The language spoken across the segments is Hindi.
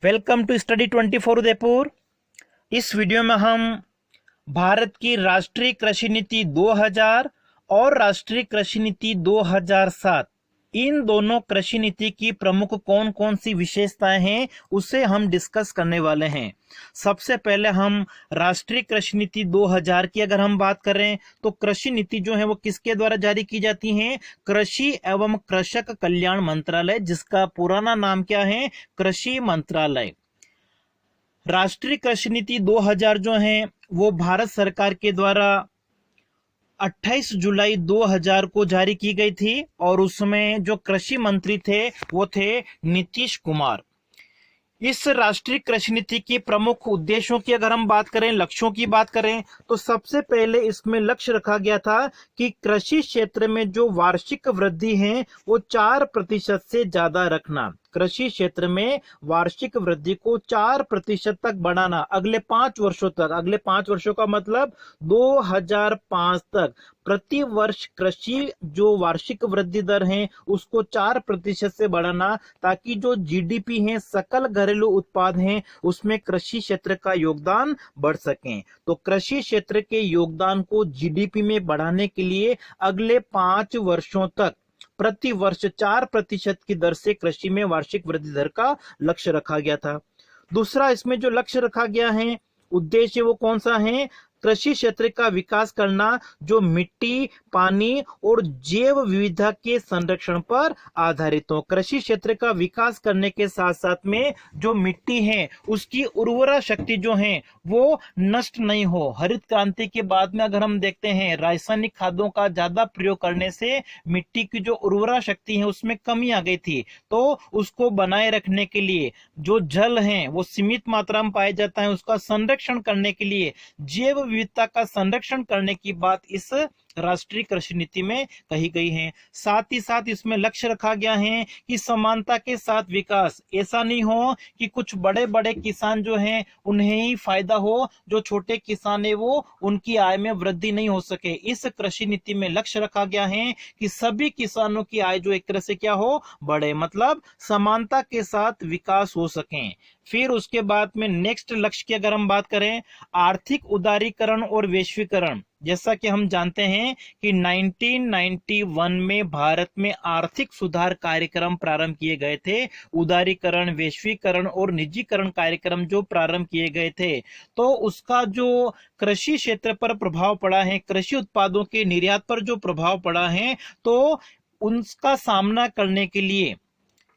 Welcome to study 24 Udaipur. इस वीडियो में हम भारत की राष्ट्रीय कृषि नीति 2000 और राष्ट्रीय कृषि नीति 2007 इन दोनों कृषि नीति की प्रमुख कौन कौन सी विशेषताएं हैं उसे हम डिस्कस करने वाले हैं। सबसे पहले हम राष्ट्रीय कृषि नीति 2000 की अगर हम बात करें तो कृषि नीति जो है वो किसके द्वारा जारी की जाती है? कृषि एवं कृषक कल्याण मंत्रालय, जिसका पुराना नाम क्या है? कृषि मंत्रालय। राष्ट्रीय कृषि नीति 2000 जो है वो भारत सरकार के द्वारा 28 जुलाई 2000 को जारी की गई थी और उसमें जो कृषि मंत्री थे वो थे नीतीश कुमार। इस राष्ट्रीय कृषि नीति के प्रमुख उद्देश्यों की अगर हम बात करें, लक्ष्यों की बात करें, तो सबसे पहले इसमें लक्ष्य रखा गया था कि कृषि क्षेत्र में जो वार्षिक वृद्धि है वो 4% से ज्यादा रखना। कृषि क्षेत्र में वार्षिक वृद्धि को 4% तक बढ़ाना अगले 5 वर्षों तक। अगले 5 वर्षों का मतलब 2005 तक प्रति वर्ष कृषि जो वार्षिक वृद्धि दर है उसको 4% से बढ़ाना, ताकि जो जीडीपी है, सकल घरेलू उत्पाद है, उसमें कृषि क्षेत्र का योगदान बढ़ सके। तो कृषि क्षेत्र के योगदान को जीडीपी में बढ़ाने के लिए अगले 5 वर्षों तक प्रति वर्ष 4% की दर से कृषि में वार्षिक वृद्धि दर का लक्ष्य रखा गया था। दूसरा इसमें जो लक्ष्य रखा गया है, उद्देश्य वो कौन सा है? कृषि क्षेत्र का विकास करना जो मिट्टी, पानी और जैव विविधता के संरक्षण पर आधारित हो। कृषि क्षेत्र का विकास करने के साथ साथ में जो मिट्टी है उसकी उर्वरा शक्ति जो है वो नष्ट नहीं हो। हरित क्रांति के बाद में अगर हम देखते हैं रासायनिक खादों का ज्यादा प्रयोग करने से मिट्टी की जो उर्वरा शक्ति है उसमें कमी आ गई थी। तो उसको बनाए रखने के लिए जो जल है वो सीमित मात्रा में पाया जाता है, उसका संरक्षण करने के लिए, जैव विविधता का संरक्षण करने की बात इस राष्ट्रीय कृषि नीति में कही गई है। साथ ही साथ इसमें लक्ष्य रखा गया है कि समानता के साथ विकास। ऐसा नहीं हो कि कुछ बड़े बड़े किसान जो हैं उन्हें ही फायदा हो, जो छोटे किसान है वो उनकी आय में वृद्धि नहीं हो सके। इस कृषि नीति में लक्ष्य रखा गया है कि सभी किसानों की आय जो एक तरह से क्या हो, बढ़े, मतलब समानता के साथ विकास हो सके। फिर उसके बाद में नेक्स्ट लक्ष्य की अगर हम बात करें, आर्थिक उदारीकरण और वैश्वीकरण। जैसा कि हम जानते हैं कि 1991 में भारत में आर्थिक सुधार कार्यक्रम प्रारंभ किए गए थे। उदारीकरण, वैश्वीकरण और निजीकरण कार्यक्रम जो प्रारंभ किए गए थे, तो उसका जो कृषि क्षेत्र पर प्रभाव पड़ा है, कृषि उत्पादों के निर्यात पर जो प्रभाव पड़ा है, तो उनका सामना करने के लिए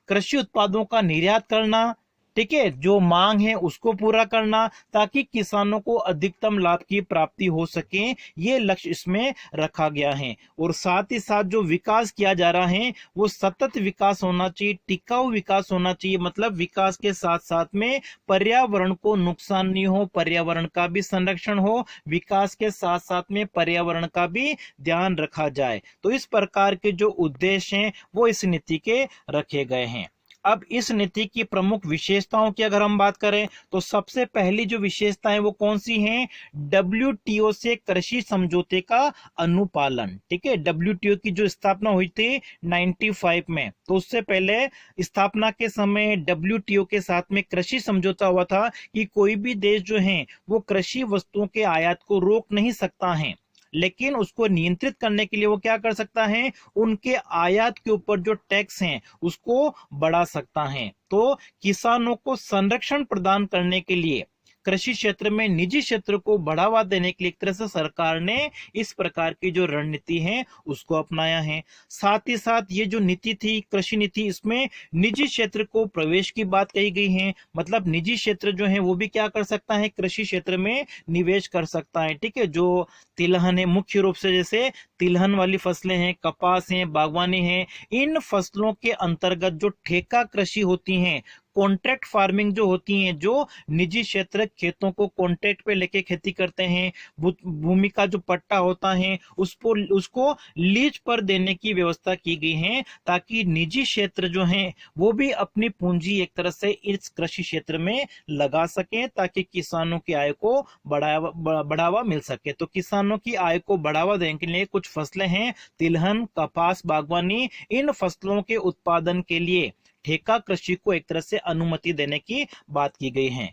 कृषि उत्पादों का निर्यात करना, ठीक है, जो मांग है उसको पूरा करना, ताकि किसानों को अधिकतम लाभ की प्राप्ति हो सके, ये लक्ष्य इसमें रखा गया है। और साथ ही साथ जो विकास किया जा रहा है वो सतत विकास होना चाहिए, टिकाऊ विकास होना चाहिए। मतलब विकास के साथ साथ में पर्यावरण को नुकसान नहीं हो, पर्यावरण का भी संरक्षण हो, विकास के साथ साथ में पर्यावरण का भी ध्यान रखा जाए। तो इस प्रकार के जो उद्देश्य हैं वो इस नीति के रखे गए हैं। अब इस नीति की प्रमुख विशेषताओं की अगर हम बात करें तो सबसे पहली जो विशेषता है वो कौन सी है? डब्ल्यूटीओ से कृषि समझौते का अनुपालन। ठीक है, डब्ल्यूटीओ की जो स्थापना हुई थी 95 में, तो उससे पहले स्थापना के समय डब्ल्यूटीओ के साथ में कृषि समझौता हुआ था कि कोई भी देश जो है वो कृषि वस्तुओं के आयात को रोक नहीं सकता है, लेकिन उसको नियंत्रित करने के लिए वो क्या कर सकता है? उनके आयात के ऊपर जो टैक्स हैं उसको बढ़ा सकता है। तो किसानों को संरक्षण प्रदान करने के लिए कृषि क्षेत्र में निजी क्षेत्र को बढ़ावा देने के लिए एक तरह से सरकार ने इस प्रकार की जो रणनीति है उसको अपनाया है। साथ ही साथ ये जो नीति थी, कृषि नीति, इसमें निजी क्षेत्र को प्रवेश की बात कही गई है। मतलब निजी क्षेत्र जो है वो भी क्या कर सकता है? कृषि क्षेत्र में निवेश कर सकता है। ठीक है, जो तिलहन है, मुख्य रूप से जैसे तिलहन वाली फसलें हैं, कपास है, बागवानी है, इन फसलों के अंतर्गत जो ठेका कृषि होती हैं, कॉन्ट्रैक्ट फार्मिंग जो होती हैं, जो निजी क्षेत्र खेतों को कॉन्ट्रैक्ट पे लेके खेती करते हैं, भूमि का जो पट्टा होता है उसको लीज पर देने की व्यवस्था की गई है, ताकि निजी क्षेत्र जो है वो भी अपनी पूंजी एक तरह से इस कृषि क्षेत्र में लगा सके, ताकि किसानों की आय को बढ़ावा मिल सके। तो किसानों की आय को बढ़ावा देने के लिए कुछ फसलें हैं, तिलहन, कपास, बागवानी, इन फसलों के उत्पादन के लिए ठेका कृषि को एक तरह से अनुमति देने की बात की गई है।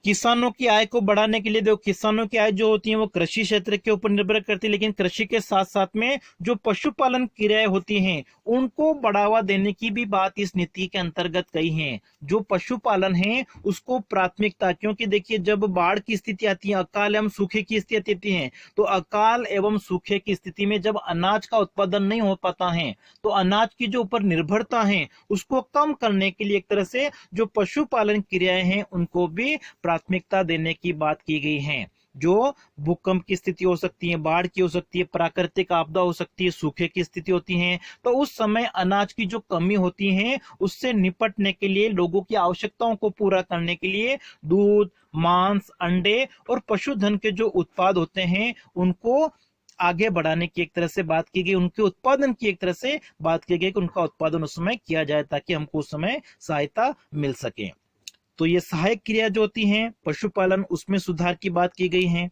किसानों की आय को बढ़ाने के लिए, देखो किसानों की आय जो होती है वो कृषि क्षेत्र के ऊपर निर्भर करती है, लेकिन कृषि के साथ साथ में जो पशुपालन क्रियाएं होती हैं उनको बढ़ावा देने की भी बात इस नीति के अंतर्गत कही है। जो पशुपालन है उसको प्राथमिकता, क्योंकि देखिए जब बाढ़ की स्थिति आती है, अकाल एवं सूखे की स्थिति आती है, तो अकाल एवं सूखे की स्थिति में जब अनाज का उत्पादन नहीं हो पाता है तो अनाज की जो ऊपर निर्भरता है उसको कम करने के लिए एक तरह से जो पशुपालन क्रियाएं हैं उनको भी प्राथमिकता देने की बात की गई है। जो भूकंप की स्थिति हो सकती है, बाढ़ की हो सकती है, प्राकृतिक आपदा हो सकती है, सूखे की स्थिति होती है, तो उस समय अनाज की जो कमी होती है उससे निपटने के लिए, लोगों की आवश्यकताओं को पूरा करने के लिए दूध, मांस, अंडे और पशुधन के जो उत्पाद होते हैं उनको आगे बढ़ाने की एक तरह से बात की गई, उनके उत्पादन की एक तरह से बात की गई कि उनका उत्पादन उस समय किया जाए ताकि हमको उस समय सहायता मिल सके। तो ये सहायक क्रिया जो होती हैं पशुपालन, उसमें सुधार की बात की गई है।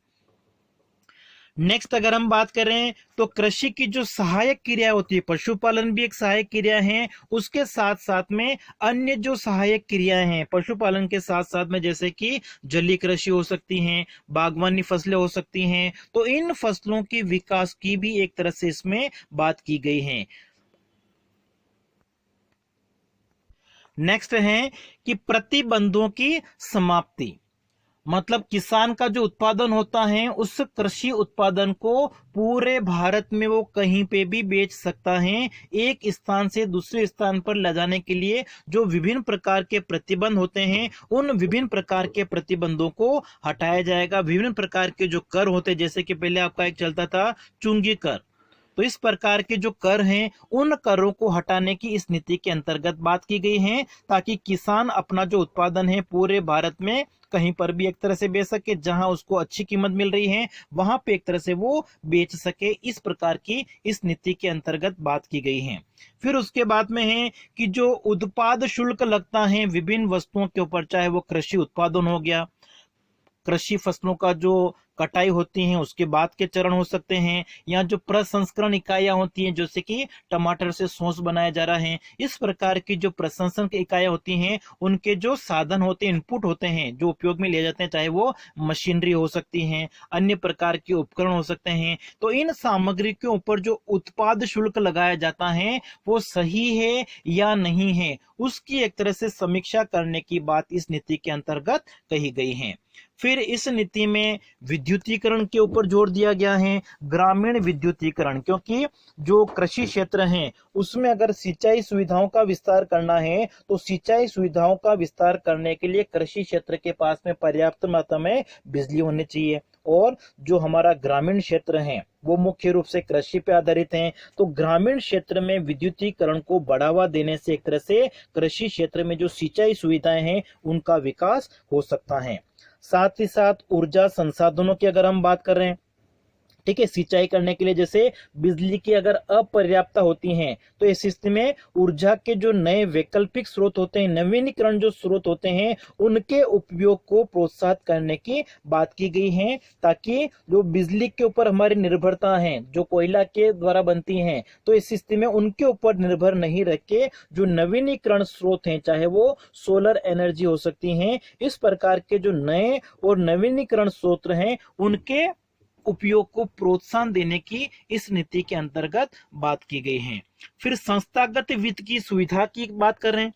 नेक्स्ट अगर हम बात करें तो कृषि की जो सहायक क्रिया होती है, पशुपालन भी एक सहायक क्रिया है, उसके साथ साथ में अन्य जो सहायक क्रियाएं हैं पशुपालन के साथ साथ में, जैसे कि जलीय कृषि हो सकती हैं, बागवानी फसलें हो सकती हैं, तो इन फसलों के विकास की भी एक तरह से इसमें बात की गई है। नेक्स्ट है कि प्रतिबंधों की समाप्ति, मतलब किसान का जो उत्पादन होता है उस कृषि उत्पादन को पूरे भारत में वो कहीं पे भी बेच सकता है। एक स्थान से दूसरे स्थान पर ले जाने के लिए जो विभिन्न प्रकार के प्रतिबंध होते हैं उन विभिन्न प्रकार के प्रतिबंधों को हटाया जाएगा। विभिन्न प्रकार के जो कर होते हैं, जैसे कि पहले आपका एक चलता था चुंगी कर, तो इस प्रकार के जो कर हैं उन करों को हटाने की इस नीति के अंतर्गत बात की गई है, ताकि किसान अपना जो उत्पादन है पूरे भारत में कहीं पर भी एक तरह से बेच सके, जहां उसको अच्छी कीमत मिल रही है वहां पे एक तरह से वो बेच सके। इस प्रकार की इस नीति के अंतर्गत बात की गई है। फिर उसके बाद में है कि जो उत्पाद शुल्क लगता है विभिन्न वस्तुओं के ऊपर, चाहे वो कृषि उत्पादन हो गया, कृषि फसलों का जो कटाई होती है उसके बाद के चरण हो सकते हैं, या जो प्रसंस्करण इकाइयां होती हैं, जैसे कि टमाटर से सॉस बनाया जा रहा है, इस प्रकार की जो प्रसंस्करण की इकाइयां होती हैं उनके जो साधन होते हैं, इनपुट होते हैं जो उपयोग में लिए जाते हैं, चाहे वो मशीनरी हो सकती हैं, अन्य प्रकार के उपकरण हो सकते हैं, तो इन सामग्री के ऊपर जो उत्पाद शुल्क लगाया जाता है वो सही है या नहीं है, उसकी एक तरह से समीक्षा करने की बात इस नीति के अंतर्गत कही गई है। फिर इस नीति में विद्युतीकरण के ऊपर जोर दिया गया है, ग्रामीण विद्युतीकरण, क्योंकि जो कृषि क्षेत्र है उसमें अगर सिंचाई सुविधाओं का विस्तार करना है तो सिंचाई सुविधाओं का विस्तार करने के लिए कृषि क्षेत्र के पास में पर्याप्त मात्रा में बिजली होनी चाहिए, और जो हमारा ग्रामीण क्षेत्र है वो मुख्य रूप से कृषि पे आधारित हैं, तो ग्रामीण क्षेत्र में विद्युतीकरण को बढ़ावा देने से एक तरह से कृषि क्षेत्र में जो सिंचाई सुविधाएं हैं उनका विकास हो सकता है। साथ ही साथ ऊर्जा संसाधनों की अगर हम बात कर रहे हैं, ठीक है, सिंचाई करने के लिए जैसे बिजली की अगर अपर्याप्तता होती है तो इस स्थिति में ऊर्जा के जो नए वैकल्पिक स्रोत होते हैं, नवीनीकरण जो स्रोत होते हैं उनके उपयोग को प्रोत्साहित करने की बात की गई है, ताकि जो बिजली के ऊपर हमारी निर्भरता है जो कोयला के द्वारा बनती है तो इस स्थिति में उनके ऊपर निर्भर नहीं रह के जो नवीनीकरण स्रोत हैं, चाहे वो सोलर एनर्जी हो सकती है, इस प्रकार के जो नए और नवीनीकरण स्रोत हैं उनके उपयोग को प्रोत्साहन देने की इस नीति के अंतर्गत बात की गई है। फिर संस्थागत वित्त की सुविधा की बात कर रहे हैं।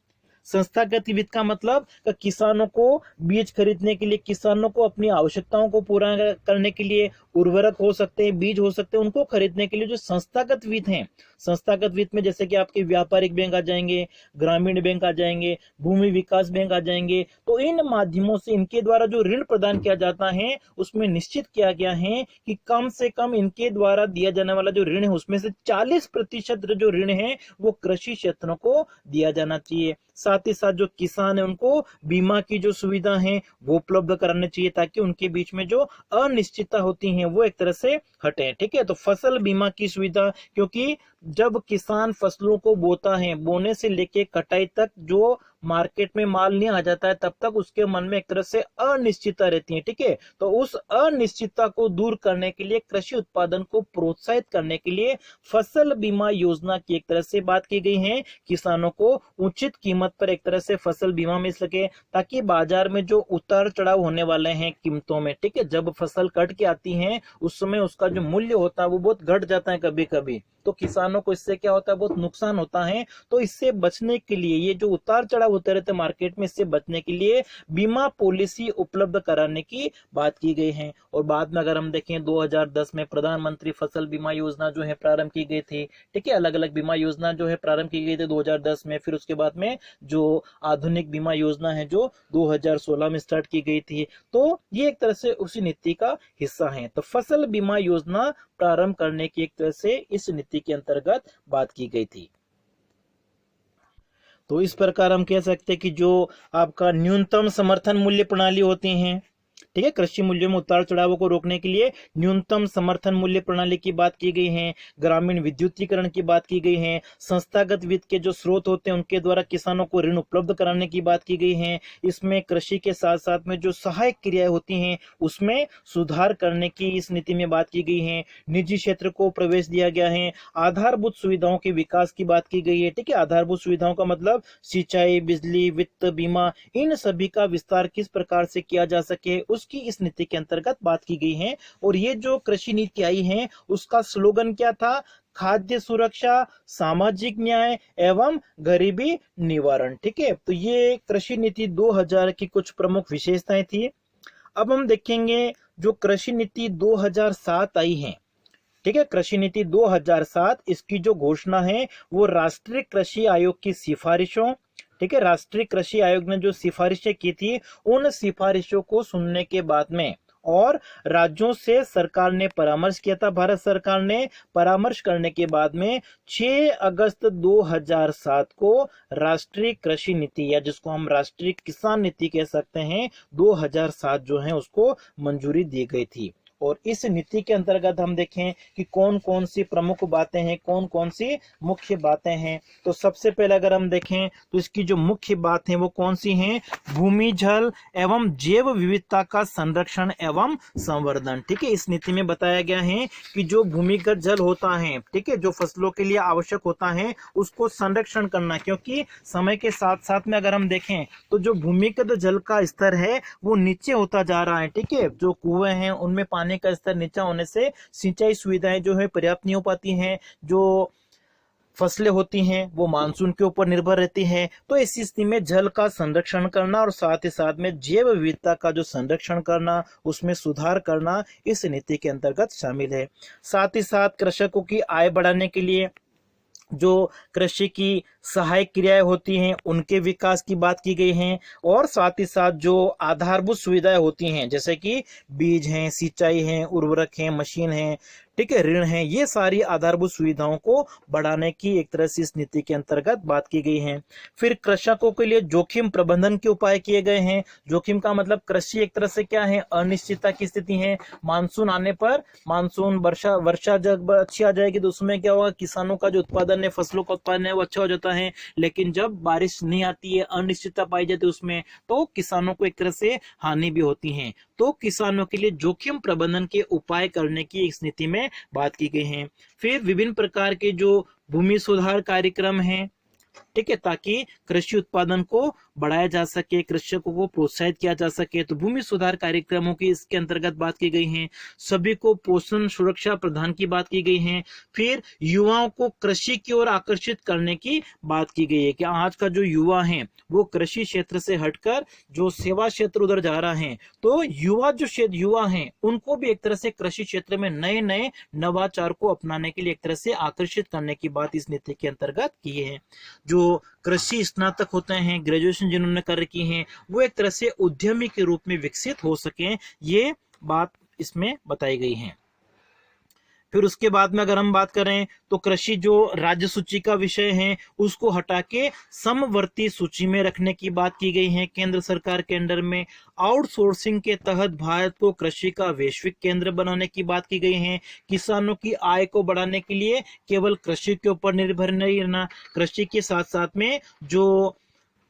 संस्थागत वित्त का मतलब किसानों को बीज खरीदने के लिए, किसानों को अपनी आवश्यकताओं को पूरा करने के लिए उर्वरक हो सकते हैं, बीज हो सकते हैं, उनको खरीदने के लिए जो संस्थागत वित्त हैं, संस्थागत वित्त में जैसे कि आपके व्यापारिक बैंक आ जाएंगे, ग्रामीण बैंक आ जाएंगे, भूमि विकास बैंक आ जाएंगे, तो इन माध्यमों से इनके द्वारा जो ऋण प्रदान किया जाता है उसमें निश्चित किया गया है कि कम से कम इनके द्वारा दिया जाने वाला जो ऋण है उसमें से 40% जो ऋण है वो कृषि क्षेत्रों को दिया जाना चाहिए। साथ ही साथ जो किसान है उनको बीमा की जो सुविधा है वो उपलब्ध करानी चाहिए, ताकि उनके बीच में जो अनिश्चितता होती है वो एक तरह से हटे। ठीक है, तो फसल बीमा की सुविधा, क्योंकि जब किसान फसलों को बोता है, बोने से लेके कटाई तक जो मार्केट में माल नहीं आ जाता है तब तक उसके मन में एक तरह से अनिश्चितता रहती है। ठीक है, तो उस अनिश्चितता को दूर करने के लिए, कृषि उत्पादन को प्रोत्साहित करने के लिए फसल बीमा योजना की एक तरह से बात की गई है। किसानों को उचित कीमत पर एक तरह से फसल बीमा मिल सके, ताकि बाजार में जो उतार चढ़ाव होने वाले हैं कीमतों में, ठीक है, जब फसल कट के आती है उस समय उसका जो मूल्य होता है वो बहुत घट जाता है कभी कभी, तो किसानों को इससे क्या होता है, बहुत नुकसान होता है। तो इससे बचने के लिए, ये जो उतार चढ़ाव होते रहते मार्केट में, इससे बचने के लिए बीमा पॉलिसी उपलब्ध कराने की बात की गई है। और बाद में अगर हम देखें 2010 में प्रधानमंत्री फसल बीमा योजना जो है प्रारंभ की गई थी। ठीक है, अलग अलग बीमा योजना जो है प्रारंभ की गई थी 2010 में। फिर उसके बाद में जो आधुनिक बीमा योजना है जो 2016 में स्टार्ट की गई थी। तो ये एक तरह से उसी नीति का हिस्सा है। तो फसल बीमा योजना प्रारंभ करने की एक तरह से इस नीति के अंतर्गत बात की गई थी। तो इस प्रकार हम कह सकते हैं कि जो आपका न्यूनतम समर्थन मूल्य प्रणाली होती है, ठीक है, कृषि मूल्यों में उतार चढ़ावों को रोकने के लिए न्यूनतम समर्थन मूल्य प्रणाली की बात की गई है, ग्रामीण विद्युतीकरण की बात की गई है, संस्थागत वित्त के जो स्रोत होते हैं उनके द्वारा किसानों को ऋण उपलब्ध कराने की बात की गई है। इसमें कृषि के साथ साथ में जो सहायक क्रियाएं होती हैं उसमें सुधार करने की इस नीति में बात की गई है। निजी क्षेत्र को प्रवेश दिया गया है। आधारभूत सुविधाओं के विकास की बात की गई है। ठीक है, आधारभूत सुविधाओं का मतलब सिंचाई, बिजली, वित्त, बीमा, इन सभी का विस्तार किस प्रकार से किया जा सके उसकी इस नीति के अंतर्गत बात की गई है। और ये जो कृषि नीति आई है उसका स्लोगन क्या था, खाद्य सुरक्षा, सामाजिक न्याय एवं गरीबी निवारण। ठीक है, तो ये कृषि नीति 2000 की कुछ प्रमुख विशेषताएं थी। अब हम देखेंगे जो कृषि नीति 2007 आई है। ठीक है, कृषि नीति 2007, इसकी जो घोषणा है वो राष्ट्रीय कृषि आयोग की सिफारिशों, ठीक है, राष्ट्रीय कृषि आयोग ने जो सिफारिशें की थी उन सिफारिशों को सुनने के बाद में और राज्यों से सरकार ने परामर्श किया था, भारत सरकार ने परामर्श करने के बाद में 6 अगस्त 2007 को राष्ट्रीय कृषि नीति, या जिसको हम राष्ट्रीय किसान नीति कह सकते हैं, 2007 जो है उसको मंजूरी दी गई थी। और इस नीति के अंतर्गत हम देखें कि कौन कौन सी प्रमुख बातें हैं, कौन कौन सी मुख्य बातें हैं। तो सबसे पहले अगर हम देखें तो इसकी जो मुख्य बात है वो कौन सी हैं, भूमि, जल एवं जैव विविधता का संरक्षण एवं संवर्धन। ठीक है, इस नीति में बताया गया है कि जो भूमिगत जल होता है, ठीक है, जो फसलों के लिए आवश्यक होता है उसको संरक्षण करना, क्योंकि समय के साथ साथ में अगर हम देखें तो जो भूमिगत जल का स्तर है वो नीचे होता जा रहा है। ठीक है, जो कुएं हैं उनमें पानी का स्तर नीचा होने से सिंचाई सुविधाएं जो है पर्याप्त नहीं हो पाती हैं, जो फसलें होती हैं वो मानसून के ऊपर निर्भर रहती हैं। तो इस स्थिति में जल का संरक्षण करना और साथ ही साथ में जैव विविधता का जो संरक्षण करना, उसमें सुधार करना इस नीति के अंतर्गत शामिल है। साथ ही साथ कृषकों की आय बढ़ाने के लिए जो कृषि की सहायक क्रियाएं होती हैं उनके विकास की बात की गई है। और साथ ही साथ जो आधारभूत सुविधाएं होती हैं जैसे कि बीज हैं, सिंचाई है, उर्वरक हैं, मशीन है, ठीक है, ऋण है, ये सारी आधारभूत सुविधाओं को बढ़ाने की एक तरह से इस नीति के अंतर्गत बात की गई है। फिर कृषकों के लिए जोखिम प्रबंधन के उपाय किए गए हैं। जोखिम का मतलब कृषि एक तरह से क्या है, अनिश्चितता की स्थिति है। मानसून आने पर, मानसून वर्षा जब अच्छी आ जाएगी तो उसमें क्या होगा, किसानों का जो उत्पादन है, फसलों का उत्पादन है वो अच्छा हो जाता है। लेकिन जब बारिश नहीं आती है, अनिश्चितता पाई जाती है उसमें, तो किसानों को एक तरह से हानि भी होती है। तो किसानों के लिए जोखिम प्रबंधन के उपाय करने की इस नीति में बात की गई है। फिर विभिन्न प्रकार के जो भूमि सुधार कार्यक्रम हैं, ठीक है, ताकि कृषि उत्पादन को बढ़ाया जा सके, कृषकों को प्रोत्साहित किया जा सके, तो भूमि सुधार कार्यक्रमों की इसके अंतर्गत बात की गई है। सभी को पोषण सुरक्षा प्रदान की बात की गई है। फिर युवाओं को कृषि की ओर आकर्षित करने की बात की गई है कि आज का जो युवा है वो कृषि क्षेत्र से हटकर जो सेवा क्षेत्र उधर जा रहा है, तो युवा हैं उनको भी एक तरह से कृषि क्षेत्र में नए नए नवाचार को अपनाने के लिए एक तरह से आकर्षित करने की बात इस नीति के अंतर्गत की है। जो कृषि स्नातक होते हैं, ग्रेजुएशन जिन्होंने कर रखी है, वो एक तरह से उद्यमी के रूप में विकसित हो सके, ये बात इसमें बताई गई है। फिर उसके बाद में अगर हम बात करें तो कृषि जो राज्य सूची का विषय है उसको हटा के समवर्ती सूची में रखने की बात की गई है केंद्र सरकार के अंडर में। आउटसोर्सिंग के तहत भारत को कृषि का वैश्विक केंद्र बनाने की बात की गई है। किसानों की आय को बढ़ाने के लिए केवल कृषि के ऊपर निर्भर नहीं रहना, कृषि के साथ साथ में जो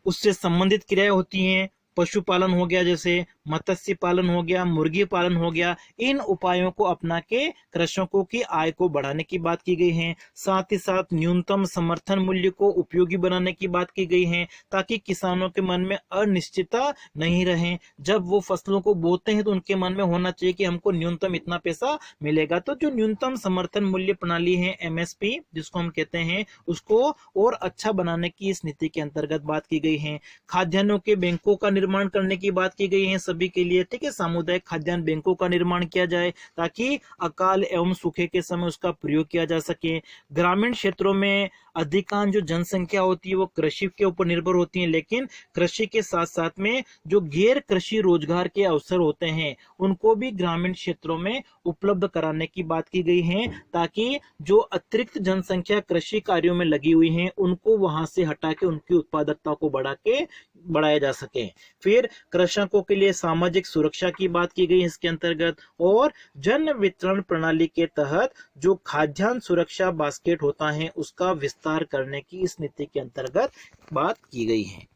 उससे संबंधित क्रियाएं होती हैं, पशुपालन हो गया, जैसे मत्स्य पालन हो गया, मुर्गी पालन हो गया, इन उपायों को अपना के कृषकों की आय को बढ़ाने की बात की गई है। साथ ही साथ न्यूनतम समर्थन मूल्य को उपयोगी बनाने की बात की गई है ताकि किसानों के मन में अनिश्चितता नहीं रहे। जब वो फसलों को बोते हैं तो उनके मन में होना चाहिए कि हमको न्यूनतम इतना पैसा मिलेगा। तो जो न्यूनतम समर्थन मूल्य प्रणाली है एमएसपी जिसको हम कहते हैं, उसको और अच्छा बनाने की इस नीति के अंतर्गत बात की गई है। खाद्यान्नों के बैंकों का निर्माण करने की बात की गई है सभी के लिए, ठीक है। सामुदायिक खाद्यान्न बैंकों का निर्माण किया जाए ताकि अकाल एवं सूखे के समय उसका प्रयोग किया जा सके। ग्रामीण क्षेत्रों में अधिकांश जो जनसंख्या होती है वो कृषि के ऊपर निर्भर होती है, लेकिन कृषि के साथ साथ में जो गैर कृषि रोजगार के अवसर होते हैं उनको भी ग्रामीण क्षेत्रों में उपलब्ध कराने की बात की गई है ताकि जो अतिरिक्त जनसंख्या कृषि कार्यों में लगी हुई है उनको वहां से हटा के उनकी उत्पादकता को बढ़ाया जा सके। फिर कृषकों के लिए सामाजिक सुरक्षा की बात की गई इसके अंतर्गत, और जन वितरण प्रणाली के तहत जो खाद्यान्न सुरक्षा बास्केट होता है उसका विस्तार करने की इस नीति के अंतर्गत बात की गई है।